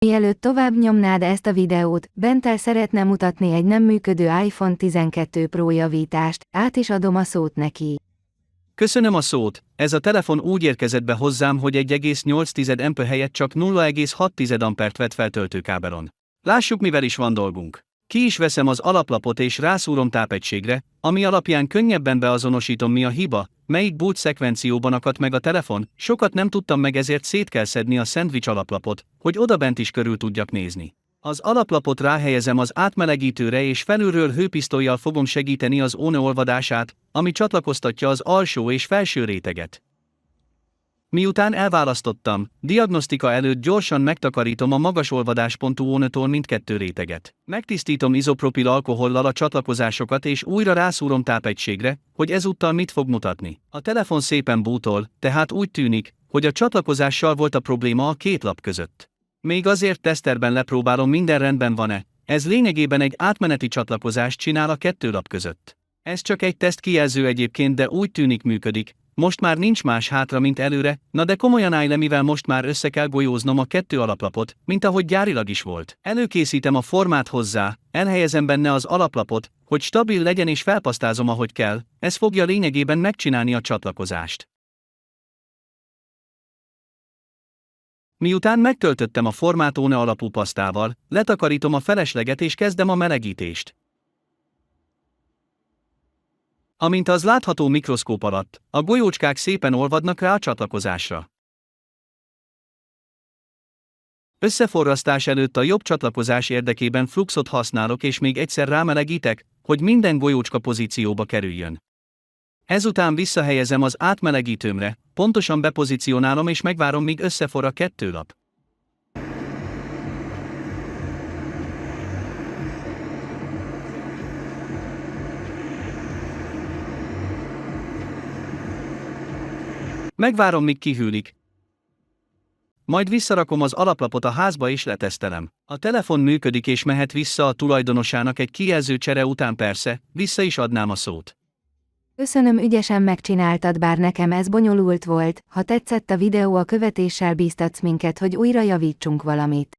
Mielőtt tovább nyomnád ezt a videót, Bentel szeretne mutatni egy nem működő iPhone 12 Pro javítást, át is adom a szót neki. Köszönöm a szót, ez a telefon úgy érkezett be hozzám, hogy 1,8 A helyett csak 0,6 ampert vett fel töltőkábelon. Lássuk, mivel is van dolgunk. Ki is veszem az alaplapot és rászúrom tápegységre, ami alapján könnyebben beazonosítom, mi a hiba, melyik boot szekvencióban akadt meg a telefon. Sokat nem tudtam meg, ezért szét kell szedni a szendvics alaplapot, hogy odabent is körül tudjak nézni. Az alaplapot ráhelyezem az átmelegítőre és felülről hőpisztollyal fogom segíteni az óne olvadását, ami csatlakoztatja az alsó és felső réteget. Miután elválasztottam, diagnosztika előtt gyorsan megtakarítom a magas olvadáspontú ónetól mindkettő réteget. Megtisztítom izopropil alkohollal a csatlakozásokat és újra rászúrom tápegységre, hogy ezúttal mit fog mutatni. A telefon szépen bootol, tehát úgy tűnik, hogy a csatlakozással volt a probléma a két lap között. Még azért teszterben lepróbálom, minden rendben van-e, ez lényegében egy átmeneti csatlakozást csinál a kettő lap között. Ez csak egy teszt kijelző egyébként, de úgy tűnik működik. Most már nincs más hátra, mint előre, na de komolyan állj le, mivel most már össze kell golyóznom a kettő alaplapot, mint ahogy gyárilag is volt. Előkészítem a formát hozzá, elhelyezem benne az alaplapot, hogy stabil legyen, és felpasztázom ahogy kell, ez fogja lényegében megcsinálni a csatlakozást. Miután megtöltöttem a formát óne alapú pasztával, letakarítom a felesleget és kezdem a melegítést. Amint az látható mikroszkóp alatt, a golyócskák szépen olvadnak rá a csatlakozásra. Összeforrasztás előtt a jobb csatlakozás érdekében fluxot használok, és még egyszer rámelegítek, hogy minden golyócska pozícióba kerüljön. Ezután visszahelyezem az átmelegítőmre, pontosan bepozícionálom és megvárom, míg összeforr a kettő lap. Megvárom, míg kihűlik. Majd visszarakom az alaplapot a házba és letesztelem. A telefon működik és mehet vissza a tulajdonosának egy kijelző csere után, persze, vissza is adnám a szót. Köszönöm, ügyesen megcsináltad, bár nekem ez bonyolult volt. Ha tetszett a videó, a követéssel bíztatsz minket, hogy újra javítsunk valamit.